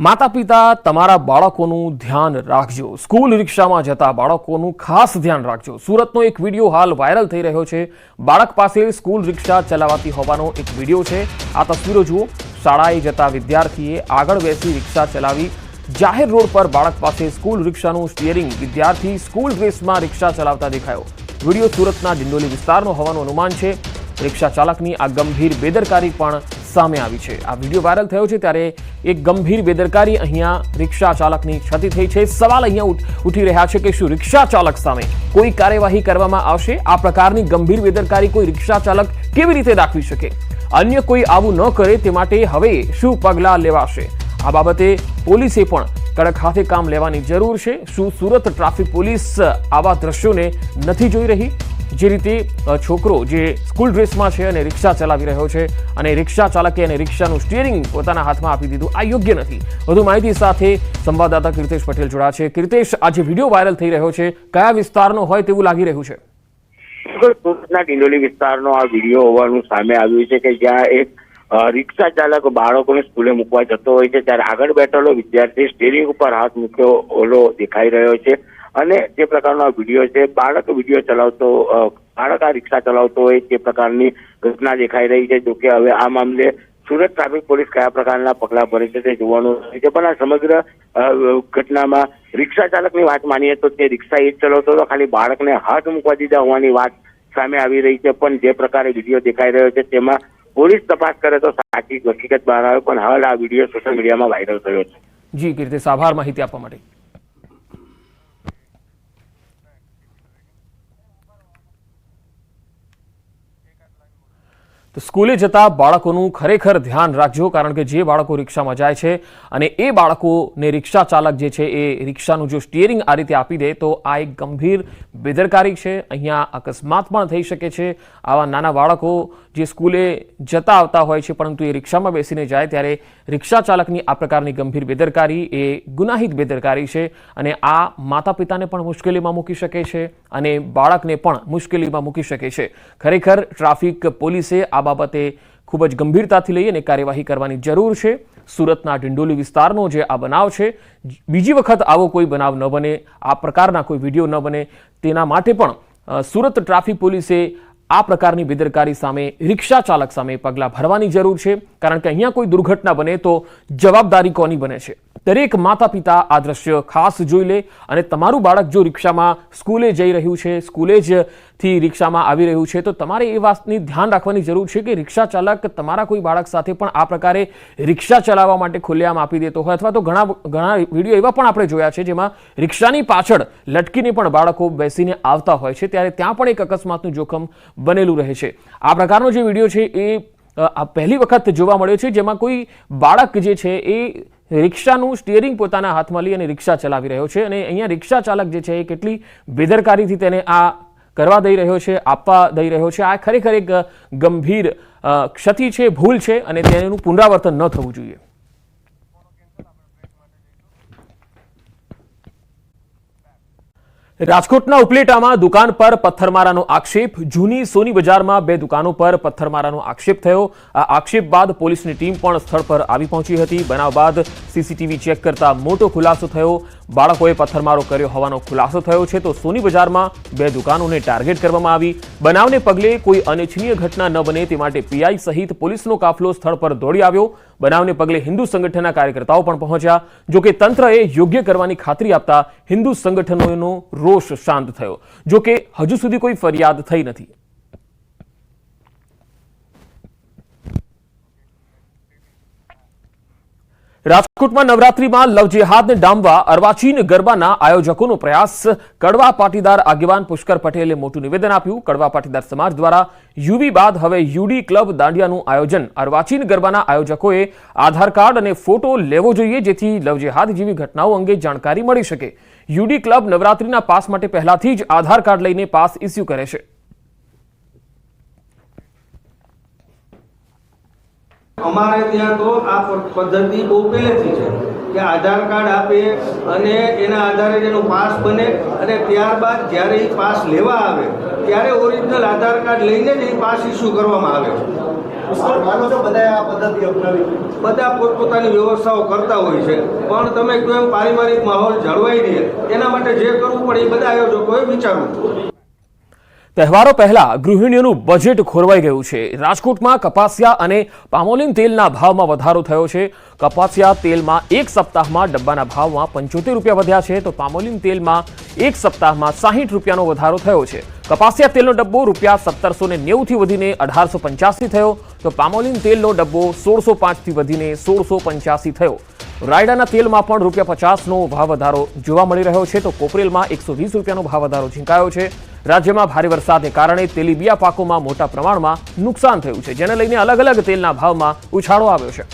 માતા પિતા તમારા બાળકોનું ધ્યાન રાખજો। સ્કૂલ રિક્ષામાં જતા બાળકોનું ખાસ ધ્યાન રાખજો। સુરતનો એક વિડીયો હાલ વાયરલ થઈ રહ્યો છે। બાળક પાસે સ્કૂલ રિક્ષા ચલાવતી હોવાનો એક વિડીયો છે। આ તસવીરો જુઓ। શાળાએ જતા વિદ્યાર્થીએ આગળ બેસી રિક્ષા ચલાવી। જાહેર રોડ પર બાળક પાસે સ્કૂલ રિક્ષાનું સ્ટીયરિંગ વિદ્યાર્થી સ્કૂલ ડ્રેસમાં રિક્ષા ચલાવતા દેખાયો। વિડીયો સુરતના ડિંડોલી વિસ્તારનો હોવાનું અનુમાન છે। રિક્ષા ચાલકની આ ગંભીર બેદરકારી પણ સામે આવી છે। આ વિડીયો વાયરલ થયો છે ત્યારે એક ગંભીર બેદરકારી અહીંયા રિક્ષા ચાલકની ક્ષતિ થઈ છે। સવાલ અહીંયા ઉઠી રહ્યા છે કે શું રિક્ષા ચાલક સામે કોઈ કાર્યવાહી કરવામાં આવશે? આ પ્રકારની ગંભીર બેદરકારી કોઈ રિક્ષા ચાલક કેવી રીતે દાખવી શકે? અન્ય કોઈ આવું ન કરે તે માટે હવે શું પગલાં લેવાશે? આ બાબતે પોલીસે પણ કડક હાથે કામ લેવાની જરૂર છે। શું સુરત ટ્રાફિક પોલીસ આવા દ્રશ્યોને નથી જોઈ રહી? જે રીતે છોકરો જે સ્કૂલ ડ્રેસમાં છે અને રિક્ષા ચલાવી રહ્યો છે અને રિક્ષા ચાલકે અને રિક્ષાનું સ્ટીયરિંગ પોતાના હાથમાં આપી દીધું, આ યોગ્ય નથી। વધુ માહિતી સાથે સંવાદદાતા કીર્તેશ પટેલ જોડાયા છે। કીર્તેશ, આ જે વિડીયો વાયરલ થઈ રહ્યો છે કયા વિસ્તારનો હોય તેવું લાગી રહ્યું છે? સુરતના ડિંડોલી વિસ્તારનો આ વિડીયો હોવાનું સામે આવ્યું છે કે જ્યાં એક રિક્ષા ચાલક બાળકોને સ્કૂલે મૂકવા જતો હોય છે ત્યારે આગળ બેઠેલો વિદ્યાર્થી સ્ટીયરિંગ ઉપર હાથ મૂક્યો ઓલો દેખાઈ રહ્યો છે અને જે પ્રકારનો આ વિડીયો છે બાળક આ રિક્ષા ચલાવતો હોય તે પ્રકારની ઘટના દેખાઈ રહી છે। જોકે હવે આ મામલે સુરત ટ્રાફિક પોલીસ કયા પ્રકારના પગલાં ભરે છે તે જોવાનું છે, પણ આ સમગ્ર ઘટનામાં રિક્ષા ચાલકની વાત માનીએ તો તે રિક્ષા એ જ ચલાવતો હતો, ખાલી બાળકને હાથ મૂકવા દીધા હોવાની વાત સામે આવી રહી છે। પણ જે પ્રકારે વિડીયો દેખાઈ રહ્યો છે તેમાં પોલીસ તપાસ કરે તો સાચી હકીકત બહાર આવે। પણ હાલ આ વિડીયો સોશિયલ મીડિયામાં વાયરલ થયો છે। જી કીર્તેશ, આભાર માહિતી આપવા માટે। તો સ્કૂલે જતા બાળકોનું ખરેખર ધ્યાન રાખજો, કારણ કે જે બાળકો રિક્ષામાં જાય છે અને એ બાળકોને રિક્ષા ચાલક જે છે એ રિક્ષાનું જો સ્ટીયરિંગ આ રીતે આપી દે તો આ એક ગંભીર બેદરકારી છે। અહીંયા અકસ્માત પણ થઈ શકે છે। આવા નાના બાળકો જે સ્કૂલે જતા આવતા હોય છે પરંતુ એ રિક્ષામાં બેસીને જાય ત્યારે રિક્ષા ચાલકની આ પ્રકારની ગંભીર બેદરકારી એ ગુનાહિત બેદરકારી છે અને આ માતા પિતાને પણ મુશ્કેલીમાં મૂકી શકે છે અને બાળકને પણ મુશ્કેલીમાં મૂકી શકે છે। ખરેખર ટ્રાફિક પોલીસે આ બાબતે ખૂબ જ ગંભીરતાથી લઈ અને કાર્યવાહી કરવાની જરૂર છે। સુરતના ડિંડોલી વિસ્તારનો જે આ બનાવ છે, બીજી વખત આવો કોઈ બનાવ ન બને, આ પ્રકારના કોઈ વિડીયો ન બને તેના માટે પણ સુરત ટ્રાફિક પોલીસે આ પ્રકારની બેદરકારી સામે રિક્ષા ચાલક સામે પગલાં ભરવાની જરૂર છે, કારણ કે અહીંયા કોઈ દુર્ઘટના બને તો જવાબદારી કોની બને છે? દરેક માતા પિતા આ દ્રશ્ય ખાસ જોઈ લે અને તમારું બાળક જો રિક્ષામાં સ્કૂલે જઈ રહ્યું છે, સ્કૂલે જ થી રિક્ષામાં આવી રહ્યું છે તો તમારે એ વાતની ધ્યાન રાખવાની જરૂર છે કે રિક્ષા ચાલક તમારા કોઈ બાળક સાથે પણ આ પ્રકારે રિક્ષા ચલાવવા માટે ખુલ્લેઆમ આપી દેતો હોય, અથવા તો ઘણા વિડીયો એવા પણ આપણે જોયા છે જેમાં રિક્ષાની પાછળ લટકીને પણ બાળકો બેસીને આવતા હોય છે, ત્યારે ત્યાં પણ એક અકસ્માતનું જોખમ બનેલું રહે છે। આ પ્રકારનો જે વિડીયો છે એ આ પહેલી વખત જોવા મળ્યો છે જેમાં કોઈ બાળક જે છે એ રિક્ષાનું સ્ટીયરિંગ પોતાના હાથમાં લઈ અને રિક્ષા ચલાવી રહ્યો છે અને અહીંયા રિક્ષા ચાલક જે છે એ કેટલી બેદરકારીથી તેને આ કરવા દઈ રહ્યો છે, આપવા દઈ રહ્યો છે। આ ખરેખર એક ગંભીર ક્ષતિ છે, ભૂલ છે અને તેનું પુનરાવર્તન ન થવું જોઈએ। રાજકોટના ઉપલેટામાં દુકાન પર પથ્થરમારાનો આક્ષેપ। જૂની સોની બજારમાં બે દુકાનો પર પથ્થરમારાનો આક્ષેપ થયો। આ આક્ષેપ બાદ પોલીસની ટીમ પણ સ્થળ પર આવી પહોંચી હતી। બનાવ બાદ સીસીટીવી ચેક કરતા મોટો ખુલાસો થયો। બાળકોએ પથ્થરમારો કર્યો હોવાનો ખુલાસો થયો છે તો સોની બજારમાં બે દુકાનોને ટાર્ગેટ કરવામાં આવી। બનાવને પગલે કોઈ અનિચ્છનીય ઘટના ન બને તે માટે પીઆઈ સહિત પોલીસનો કાફલો સ્થળ પર દોડી આવ્યો। બનાવને પગલે હિન્દુ સંગઠનના કાર્યકર્તાઓ પણ પહોંચ્યા, જોકે તંત્રએ યોગ્ય કરવાની ખાતરી આપતા હિન્દુ સંગઠનોનો રોષ શાંત થયો। જોકે હજુ સુધી કોઈ ફરિયાદ થઈ નથી। રાજકોટમાં નવરાત્રીમાં લવ જેહાદને ડામવા અર્વાચીન ગરબાના આયોજકોનો પ્રયાસ। કડવા પાટીદાર આગેવાન પુષ્કર પટેલે મોટું નિવેદન આપ્યું। કડવા પાટીદાર સમાજ દ્વારા યુવી બાદ હવે યુડી ક્લબ દાંડિયાનું આયોજન। અર્વાચીન ગરબાના આયોજકોએ આધાર કાર્ડ અને ફોટો લેવો જોઈએ જેથી લવ જેહાદ જેવી ઘટનાઓ અંગે જાણકારી મળી શકે। યુડી ક્લબ નવરાત્રીના પાસ માટે પહેલાથી જ આધાર કાર્ડ લઈને પાસ ઇસ્યુ કરે છે। અમારે ત્યાં તો આ પદ્ધતિ બહુ પહેલેથી છે કે આધાર કાર્ડ આપે અને એના આધારે એનો પાસ બને અને ત્યારબાદ જ્યારે એ પાસ લેવા આવે ત્યારે ઓરિજિનલ આધાર કાર્ડ લઈને જ એ પાસ ઇસ્યુ કરવામાં આવે છે। માનો છો બધા આ પદ્ધતિ અપનાવી? બધા પોતપોતાની વ્યવસ્થાઓ કરતા હોય છે, પણ તમે કહો એમ પારિવારિક માહોલ જળવાઈ રહે એના માટે જે કરવું પડે એ બધા આયોજકોએ વિચારવું. તહેવારો પહેલા ગૃહિણીઓનું બજેટ ખોરવાઈ ગયું છે. રાજકોટમાં કપાસિયા અને પામોલીન તેલના ભાવમાં વધારો થયો છે. કપાસિયા તેલમાં એક સપ્તાહમાં ડબ્બાના ભાવમાં 75 રૂપિયા વધ્યા છે, તો પામોલીન તેલમાં એક સપ્તાહમાં 60 રૂપિયાનો વધારો થયો છે. કપાસિયા તેલનો ડબ્બો ₹1790 થી વધીને 1885 થયો, તો પામોલીન તેલનો ડબ્બો 1605 થી વધીને 1685 થયો. રાયડાના તેલમાં પણ ₹50નો ભાવ વધારો જોવા મળી રહ્યો છે, તો કોપરેલમાં 120 રૂપિયાનો ભાવ વધારો ઝીંકાયો છે. રાજ્યમાં ભારે વરસાદને કારણે તેલીબિયા પાકોમાં મોટા પ્રમાણમાં નુકસાન થયું છે, જેને લઈને અલગ અલગ તેલના ભાવમાં ઉછાળો આવ્યો છે.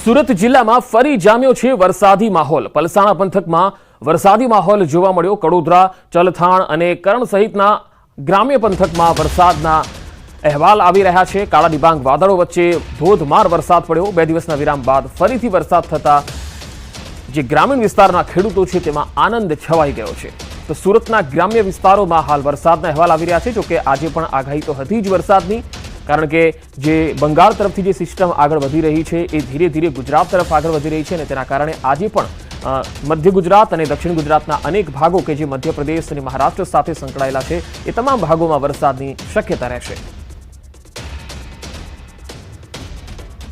સુરત જિલ્લામાં ફરી જામ્યો છે વરસાદી માહોલ. પલસાણા પંથકમાં વરસાદી માહોલ જોવા મળ્યો. કડોદરા, ચલથાણ અને કરણ સહિતના ગ્રામ્ય પંથકમાં વરસાદના અહેવાલ આવી રહ્યા છે. કાળા ડિબાંગ વાદળો વચ્ચે ધોધમાર વરસાદ પડ્યો. 2 દિવસના વિરામ બાદ ફરીથી વરસાદ થતા જે ગ્રામીણ વિસ્તારના ખેડૂતો છે તેમાં આનંદ છવાઈ ગયો છે. તો સુરતના ગ્રામ્ય વિસ્તારોમાં હાલ વરસાદના અહેવાલ આવી રહ્યા છે. જોકે આજે પણ આગાહી તો હતી જ વરસાદની, કારણ કે જે બંગાળ તરફથી જે સિસ્ટમ આગળ વધી રહી છે એ ધીરે ધીરે ગુજરાત તરફ આગળ વધી રહી છે, અને તેના કારણે આજે પણ મધ્ય ગુજરાત અને દક્ષિણ ગુજરાતના અનેક ભાગો કે જે મધ્યપ્રદેશ અને મહારાષ્ટ્ર સાથે સંકળાયેલા છે એ તમામ ભાગોમાં વરસાદની શક્યતા રહેશે.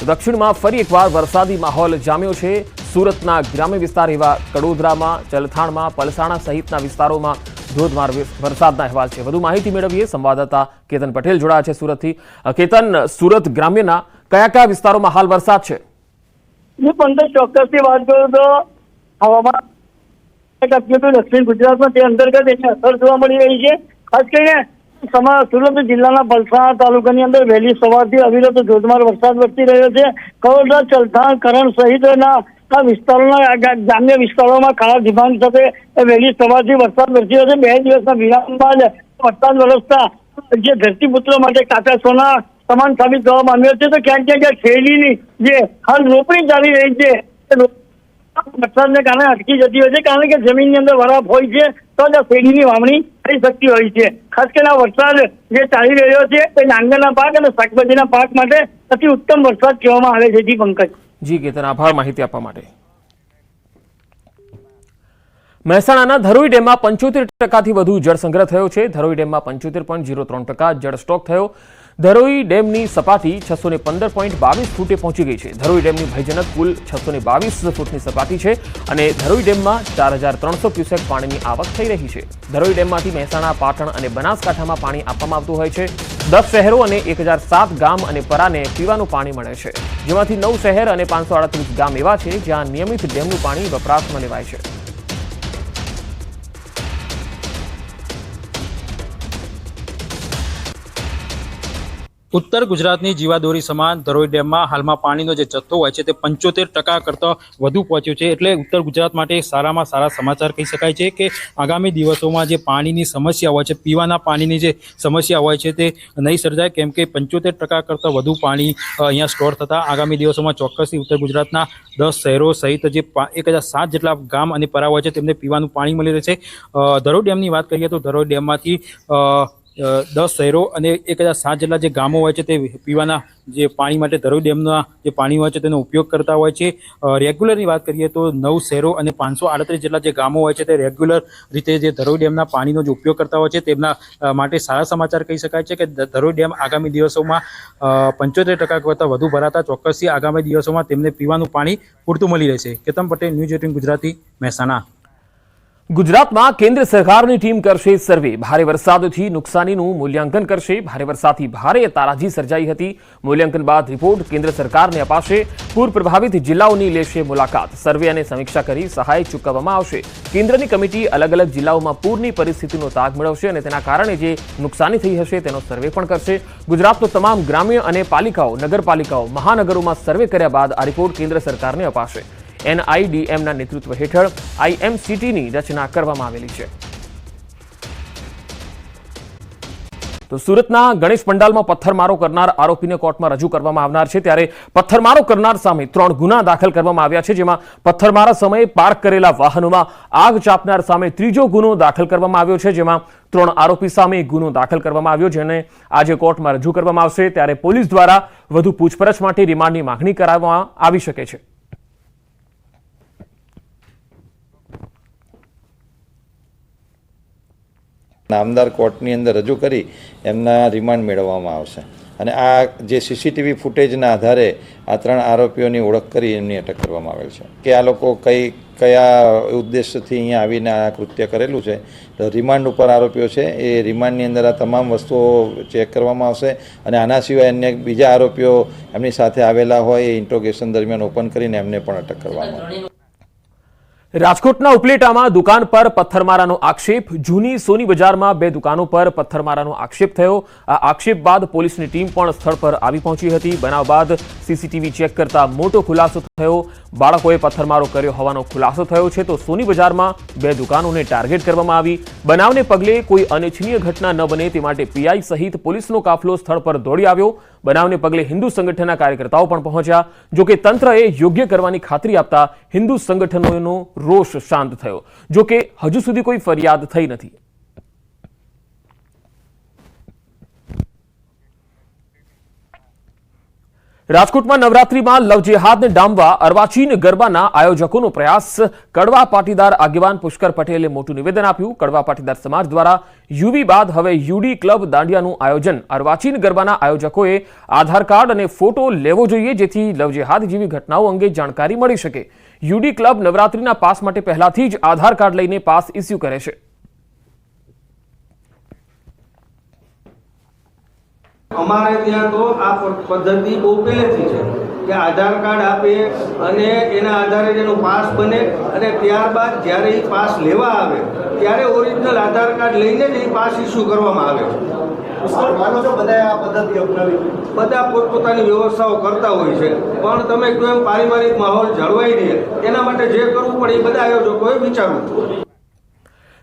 દક્ષિણમાં ફરી એકવાર વરસાદી માહોલ જામ્યો છે. સુરતના ગ્રામ્ય વિસ્તાર એવા કડોદરામાં, ચલથાણમાં, પલસાણા સહિતના વિસ્તારોમાં ધોધમાર વરસાદના અહેવાલ છે. વધુ માહિતી મેળવીએ સંવાદદાતા કેતન પટેલ જોડાયા છે સુરતથી. કેતન, સુરત ગ્રામ્યના કયા કયા વિસ્તારોમાં હાલ વરસાદ છે? ચોક્કસથી વાત કરું તો હવામાન દક્ષિણ ગુજરાતમાં તે અંતર્ગત એની અસર જોવા મળી રહી છે. ખાસ કરીને સુરત જિલ્લાના પલસાણા તાલુકાની અંદર વહેલી સવારથી અવિરત ધોધમાર વરસાદ વરસી રહ્યો છે. કડોદરા, ચલથાણ, કરણ સહિતના વિસ્તારોના ગ્રામ્ય વિસ્તારોમાં કાળા ડિબાંગ સાથે વહેલી સવારથી વરસાદ વરસી રહ્યો છે. 2 દિવસના વિરામ બાદ વરસાદ વરસતા જે ધરતીપુત્રો માટે કાચા સોના સમાન સાબિત થવા માંડ્યો છે. તો ક્યાંક ક્યાંક શેરડીની જે હાલ રોપણી ચાલી રહી છે વરસાદને કારણે અટકી જતી હોય છે, કારણ કે જમીનની અંદર વરાપ હોય છે તો જ શેરડીની વાવણી થઈ શકતી હોય છે. ખાસ કરીને વરસાદ જે ચાલી રહ્યો છે તે ડાંગરના પાક અને શાકભાજીના પાક માટે અતિ ઉત્તમ વરસાદ કહેવામાં આવે છે. જી પંકજ. જી કેતન, આભાર માહિતી આપવા માટે. મહેસાણાના ધરોઈ ડેમમાં 75% વધુ જળ સંગ્રહ થયો છે. ધરોઈ ડેમમાં 75.03% જળ સ્ટોક થયો. ધરોઈ ડેમની સપાટી 615.22 ફૂટે પહોંચી ગઈ છે. ધરોઈ ડેમની ભયજનક કુલ 622 ફૂટની સપાટી છે અને ધરોઈ ડેમમાં 4300 ક્યુસેક પાણીની આવક થઈ રહી છે. ધરોઈ ડેમમાંથી મહેસાણા, પાટણ અને બનાસકાંઠામાં પાણી આપવામાં આવતું હોય છે. 10 શહેરો અને 1007 ગામ અને પરાને પીવાનું પાણી મળે છે, જેમાંથી 9 શહેર અને 538 ગામ એવા છે જ્યાં નિયમિત ડેમનું પાણી વપરાશમાં લેવાય છે. ઉત્તર ગુજરાતની જીવાદોરી સમાન ધરોઈ ડેમમાં હાલમાં પાણીનો જે જથ્થો હોય છે તે 75% કરતાં વધુ પહોંચ્યો છે. એટલે ઉત્તર ગુજરાત માટે સારામાં સારા સમાચાર કહી શકાય છે કે આગામી દિવસોમાં જે પાણીની સમસ્યા હોય છે, પીવાના પાણીની જે સમસ્યા હોય છે તે નહીં સર્જાય, કેમ કે 75% કરતાં વધુ પાણી અહીંયા સ્ટોર થતાં આગામી દિવસોમાં ચોક્કસથી ઉત્તર ગુજરાતના 10 શહેરો સહિત જે 1007 જેટલા ગામ અને પરા હોય છે તેમને પીવાનું પાણી મળી રહેશે. ધરોઈ ડેમની વાત કરીએ તો ધરોઈ ડેમમાંથી 10 શહેરો અને 1007 જેટલા જે ગામો હોય છે તે પીવાના જે પાણી માટે ધરોઈ ડેમના જે પાણી હોય છે તેનો ઉપયોગ કરતા હોય છે. રેગ્યુલરની વાત કરીએ તો 9 શહેરો અને 538 જેટલા જે ગામો હોય છે તે રેગ્યુલર રીતે જે ધરોઈ ડેમના પાણીનો જે ઉપયોગ કરતા હોય છે તેમના માટે સારા સમાચાર કહી શકાય છે કે ધરોઈ ડેમ આગામી દિવસોમાં 75% કરતાં વધુ ભરાતા ચોક્કસથી આગામી દિવસોમાં તેમને પીવાનું પાણી પૂરતું મળી રહેશે. કેતન પટેલ, ન્યૂઝ 18 ગુજરાતી, મહેસાણા. ગુજરાતમાં કેન્દ્ર સરકારની ટીમ કરશે સર્વે. ભારે વરસાદથી નુકસાનીનું મૂલ્યાંકન કરશે. ભારે વરસાદથી ભારે તારાજી સર્જાઈ હતી. મૂલ્યાંકન બાદ રિપોર્ટ કેન્દ્ર સરકારને અપાશે. પૂર પ્રભાવિત જિલ્લાઓની લેશે મુલાકાત. સર્વે અને સમીક્ષા કરી સહાય ચૂકવવામાં આવશે. કેન્દ્રની કમિટી અલગ અલગ જિલ્લાઓમાં પૂરની પરિસ્થિતિનો તાગ મેળવશે અને તેના કારણે જે નુકસાની થઈ હશે તેનો સર્વે પણ કરશે. ગુજરાતનો તમામ ગ્રામ્ય અને પાલિકાઓ, નગરપાલિકાઓ, મહાનગરોમાં સર્વે કર્યા બાદ આ રિપોર્ટ કેન્દ્ર સરકારને અપાશે. NIDMના નેતૃત્વ હેઠળ IMCTની રચના કરવામાં આવેલી છે. તો સુરતના ગણેશ પંડાલમાં પથ્થરમારો કરનાર આરોપીને કોર્ટમાં રજૂ કરવામાં આવનાર છે, ત્યારે પથ્થરમારો કરનાર સામે 3 ગુના દાખલ કરવામાં આવ્યા છે, જેમાં પથ્થરમારા સમયે પાર્ક કરેલા વાહનોમાં આગ ચાંપનાર સામે 3જો ગુનો દાખલ કરવામાં આવ્યો છે, જેમાં 3 આરોપી સામે ગુનો દાખલ કરવામાં આવ્યો, જેને આજે કોર્ટમાં રજૂ કરવામાં આવશે. ત્યારે પોલીસ દ્વારા વધુ પૂછપરછ માટે રિમાન્ડની માંગણી કરવામાં આવી શકે છે. નામદાર કોર્ટની અંદર રજૂ કરી એમના રિમાન્ડ મેળવવામાં આવશે અને આ જે સીસીટીવી ફૂટેજના આધારે આ 3 આરોપીઓની ઓળખ કરી એમની અટક કરવામાં આવેલ છે કે આ લોકો કયા ઉદ્દેશથી અહીંયા આવીને આ કૃત્ય કરેલું છે. તો રિમાન્ડ ઉપર આરોપીઓ છે એ રિમાન્ડની અંદર આ તમામ વસ્તુઓ ચેક કરવામાં આવશે અને આના સિવાય અન્ય બીજા આરોપીઓ એમની સાથે આવેલા હોય એ ઇન્ટ્રોગેશન દરમિયાન ઓપન કરીને એમને પણ અટક કરવામાં આવશે. રાજકોટના ઉપલેટામાં દુકાન પર પથ્થરમારાનો આક્ષેપ. જૂની સોની બજારમાં 2 દુકાનો પર પથ્થરમારાનો આક્ષેપ થયો. આ આક્ષેપ બાદ પોલીસની ટીમ પણ સ્થળ પર આવી પહોંચી હતી. બનાવ બાદ સીસીટીવી ચેક કરતા મોટો ખુલાસો થયો. બાળકોએ પથ્થરમારો કર્યો હોવાનો ખુલાસો થયો છે. તો સોની બજારમાં 2 દુકાનોને ટાર્ગેટ કરવામાં આવી. બનાવને પગલે કોઈ અનિચ્છનીય ઘટના ન બને તે માટે પીઆઈ સહિત પોલીસનો કાફલો સ્થળ પર દોડી આવ્યો. બનાવને પગલે હિન્દુ સંગઠનના કાર્યકર્તાઓ પણ પહોંચ્યા. જોકે તંત્રએ યોગ્ય કરવાની ખાતરી આપતા હિન્દુ સંગઠનોનો રોષ શાંત થયો. જોકે હજુ સુધી કોઈ ફરિયાદ થઈ નથી. રાજકોટમાં નવરાત્રીમાં લવ જેહાદને ડામવા અર્વાચીન ગરબાના આયોજકોનો પ્રયાસ. કડવા પાટીદાર આગેવાન પુષ્કર પટેલે મોટું નિવેદન આપ્યું. કડવા પાટીદાર સમાજ દ્વારા યુવી બાદ હવે યુડી ક્લબ દાંડિયાનું આયોજન. અર્વાચીન ગરબાના આયોજકોએ આધાર કાર્ડ અને ફોટો લેવો જોઈએ, જેથી લવ જેહાદ જેવી ઘટનાઓ અંગે જાણકારી મળી શકે. યુડી ક્લબ નવરાત્રીના પાસ માટે પહેલાથી જ આધાર કાર્ડ લઈને પાસ ઇસ્યુ કરે છે. અમારે ત્યાં તો આ પદ્ધતિ બહુ પહેલેથી છે કે આધાર કાર્ડ આપે અને એના આધારે એનું પાસ બને અને ત્યારબાદ જ્યારે એ પાસ લેવા આવે ત્યારે ઓરિજિનલ આધાર કાર્ડ લઈને જ એ પાસ ઇસ્યુ કરવામાં આવે છે. માનો છો બધા આ પદ્ધતિ અપનાવી? બધા પોતપોતાની વ્યવસ્થાઓ કરતા હોય છે, પણ તમે કહો એમ પારિવારિક માહોલ જળવાઈ રહે એના માટે જે કરવું પડે એ બધા આયોજકોએ વિચારવું.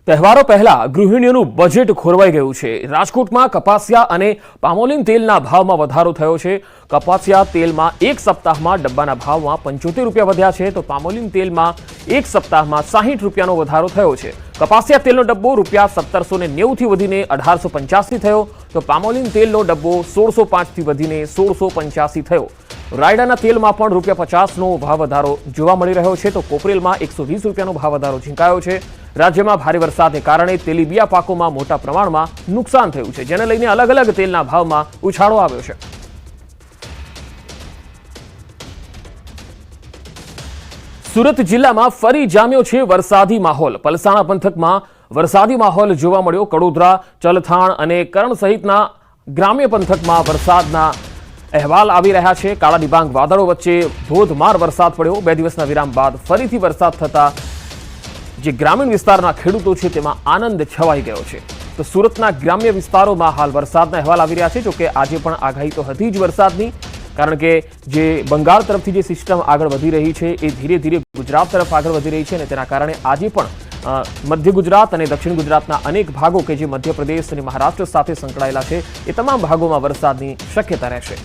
તહેવારો પહેલા ગૃહિણીઓનું બજેટ ખોરવાઈ ગયું છે. રાજકોટમાં કપાસિયા અને પામોલીન તેલના ભાવમાં વધારો થયો છે. કપાસિયા તેલમાં એક સપ્તાહમાં ડબ્બાના ભાવમાં 75 રૂપિયા વધ્યા છે, તો પામોલીન તેલમાં એક સપ્તાહમાં 60 રૂપિયાનો વધારો થયો છે. કપાસિયા તેલનો ડબ્બો ₹1790 થી વધીને 1885 થયો, તો પામોલીન તેલનો ડબ્બો 1605 થી વધીને 1685 થયો. રાયડાના તેલમાં પણ ₹50નો ભાવ વધારો જોવા મળી રહ્યો છે, તો કોપરેલમાં 120 રૂપિયાનો ભાવ વધારો ઝીંકાયો છે. રાજ્યમાં ભારે વરસાદને કારણે તેલીબિયા પાકોમાં મોટા પ્રમાણમાં નુકસાન થયું છે, જેને લઈને અલગ અલગ તેલના ભાવમાં ઉછાળો આવ્યો છે. સુરત જિલ્લામાં ફરી જામ્યો છે વરસાદી માહોલ. પલસાણા પંથકમાં વરસાદી માહોલ જોવા મળ્યો. કડોદરા, ચલથાણ અને કરણ સહિતના ગ્રામ્ય પંથકમાં વરસાદના અહેવાલ આવી રહ્યા છે. કાળા ડિબાંગ વાદળો વચ્ચે ધોધમાર વરસાદ પડ્યો. 2 દિવસના વિરામ બાદ ફરીથી વરસાદ થતા જે ગ્રામીણ વિસ્તારના ખેડૂતો છે તેમાં આનંદ છવાઈ ગયો છે. તો સુરતના ગ્રામ્ય વિસ્તારોમાં હાલ વરસાદના અહેવાલ આવી રહ્યા છે. જોકે આજે પણ આગાહી તો હતી જ વરસાદની, કારણ કે જે બંગાળ તરફથી જે સિસ્ટમ આગળ વધી રહી છે એ ધીરે ધીરે ગુજરાત તરફ આગળ વધી રહી છે અને તેના કારણે આજે પણ મધ્ય ગુજરાત અને દક્ષિણ ગુજરાતના અનેક ભાગો કે જે મધ્યપ્રદેશ અને મહારાષ્ટ્ર સાથે સંકળાયેલા છે એ તમામ ભાગોમાં વરસાદની શક્યતા રહેશે.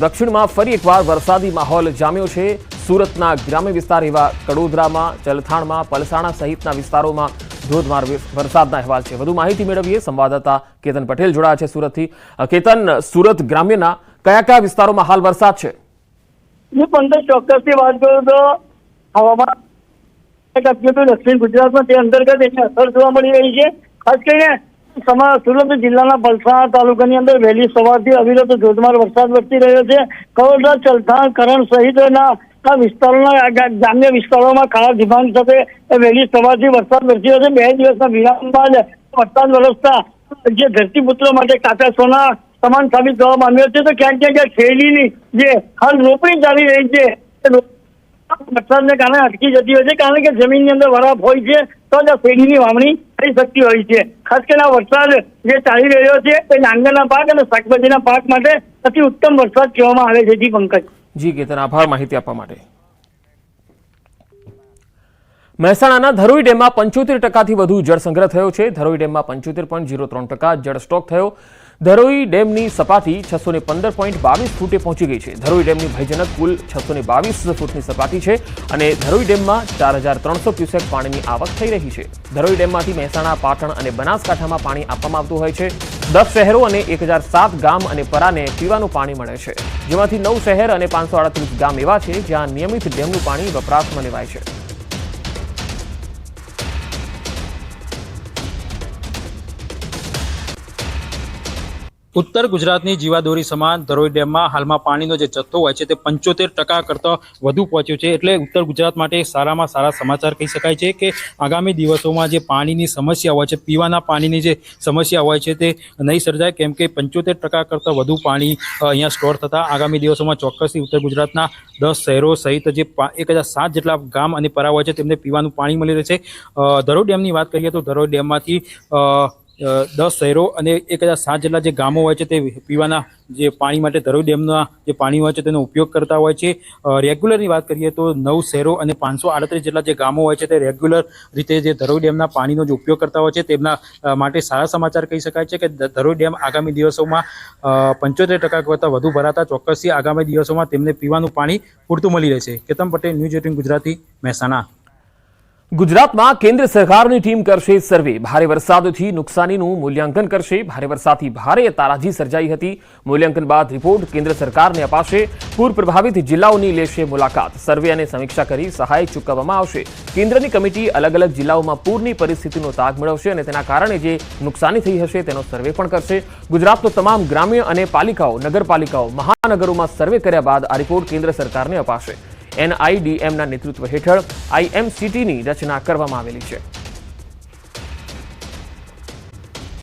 દક્ષિણમાં ફરી એકવાર વરસાદી માહોલ જામ્યો છે. સુરતના ગ્રામ્ય વિસ્તાર એવા કડોદરામાં, ચલથાણમાં, પલસાણા સહિતના વિસ્તારોમાં ધોધમાર વરસાદના અહેવાલ છે. વધુ માહિતી મેળવીએ. સંવાદદાતા કેતન પટેલ જોડાયા છે સુરતથી. કેતન, સુરત ગ્રામ્યના કયા કયા વિસ્તારોમાં હાલ વરસાદ છે? ચોક્કસથી વાત કરું તો હવામાન દક્ષિણ ગુજરાતમાં તે અંતર્ગત એની અસર જોવા મળી રહી છે. ખાસ કરીને સુરત જિલ્લાના પલસાણા તાલુકાની અંદર વહેલી સવારથી અવિરત ધોધમાર વરસાદ વરસી રહ્યો છે. કડોદરા, ચલથાણ, કરણ સહિતના વિસ્તારોના ગ્રામ્ય વિસ્તારોમાં કાળા ડિબાંગ સાથે વહેલી સવારથી વરસાદ વરસી રહ્યો છે. 2 દિવસના વિરામ બાદ વરસાદ વરસતા જે ધરતીપુત્રો માટે કાચા સોના સમાન સાબિત થવા માંડ્યો છે. તો ક્યાંક ક્યાંક શેરડીની જે હાલ રોપણી ચાલી રહી છે વરસાદને કારણે અટકી જતી હોય છે, કારણ કે જમીનની અંદર વરાપ હોય છે તો જ શેરડીની વાવણી થઈ શકતી હોય છે. ખાસ કરીને આ વરસાદ જે ચાલી રહ્યો છે તે ડાંગરના પાક અને શાકભાજીના પાક માટે અતિ ઉત્તમ વરસાદ કહેવામાં આવે છે. જી પંકજ. જી કેતન, આભાર માહિતી આપવા માટે. મહેસાણાના ધરોઈ ડેમમાં 75% વધુ જળ સંગ્રહ થયો છે. ધરોઈ ડેમમાં 75.03% જળ સ્ટોક થયો. ધરોઈ ડેમની સપાટી 615.22 ફૂટે પહોંચી ગઈ છે. ધરોઈ ડેમની ભયજનક કુલ 622 ફૂટની સપાટી છે અને ધરોઈ ડેમમાં 4300 ક્યુસેક પાણીની આવક થઈ રહી છે. ધરોઈ ડેમમાંથી મહેસાણા, પાટણ અને બનાસકાંઠામાં પાણી આપવામાં આવતું હોય છે. 10 શહેરો અને 1007 ગામ અને પરાને પીવાનું પાણી મળે છે, જેમાંથી 9 શહેર અને 538 ગામ એવા છે જ્યાં નિયમિત ડેમનું પાણી વપરાશમાં લેવાય છે. ઉત્તર ગુજરાતની જીવાદોરી સમાન ધરોઈ ડેમમાં હાલમાં પાણીનો જે જથ્થો હોય છે તે 75% કરતાં વધુ પહોંચ્યો છે. એટલે ઉત્તર ગુજરાત માટે સારામાં સારા સમાચાર કહી શકાય છે કે આગામી દિવસોમાં જે પાણીની સમસ્યા હોય છે, પીવાના પાણીની જે સમસ્યા હોય છે તે નહીં સર્જાય, કેમ કે 75% કરતાં વધુ પાણી અહીંયા સ્ટોર થતાં આગામી દિવસોમાં ચોક્કસથી ઉત્તર ગુજરાતના 10 શહેરો સહિત જે 1007 જેટલા ગામ અને પરા હોય છે તેમને પીવાનું પાણી મળી રહેશે. ધરોઈ ડેમની વાત કરીએ તો ધરોઈ ડેમમાંથી 10 શહેરો અને 1007 જેટલા જે ગામો હોય છે તે પીવાના જે પાણી માટે ધરોઈ ડેમના જે પાણી હોય છે તેનો ઉપયોગ કરતા હોય છે. રેગ્યુલરની વાત કરીએ તો 9 શહેરો અને 538 જેટલા જે ગામો હોય છે તે રેગ્યુલર રીતે જે ધરોઈ ડેમના પાણીનો જે ઉપયોગ કરતા હોય છે તેમના માટે સારા સમાચાર કહી શકાય છે કે ધરોઈ ડેમ આગામી દિવસોમાં 75% કરતાં વધુ ભરાતા ચોક્કસથી આગામી દિવસોમાં તેમને પીવાનું પાણી પૂરતું મળી રહેશે. કેતન પટેલ, ન્યૂઝ 18 ગુજરાતી, મહેસાણા. ગુજરાતમાં કેન્દ્ર સરકારની ટીમ કરશે સર્વે. ભારે વરસાદથી નુકસાનીનું મૂલ્યાંકન કરશે. ભારે વરસાદથી ભારે તારાજી સર્જાઈ હતી. મૂલ્યાંકન બાદ રિપોર્ટ કેન્દ્ર સરકારને અપાશે. પૂર પ્રભાવિત જિલ્લાઓની લેશે મુલાકાત. સર્વે અને સમીક્ષા કરી સહાય ચૂકવવામાં આવશે. કેન્દ્રની કમિટી અલગ અલગ જિલ્લાઓમાં પૂરની પરિસ્થિતિનો તાગ મેળવશે અને તેના કારણે જે નુકસાની થઈ હશે તેનો સર્વે પણ કરશે. ગુજરાતનો તમામ ગ્રામ્ય અને પાલિકાઓ, નગરપાલિકાઓ, મહાનગરોમાં સર્વે કર્યા બાદ આ રિપોર્ટ કેન્દ્ર સરકારને અપાશે. NIDMના નેતૃત્વ હેઠળ IMCTની રચના કરવામાં આવેલી છે.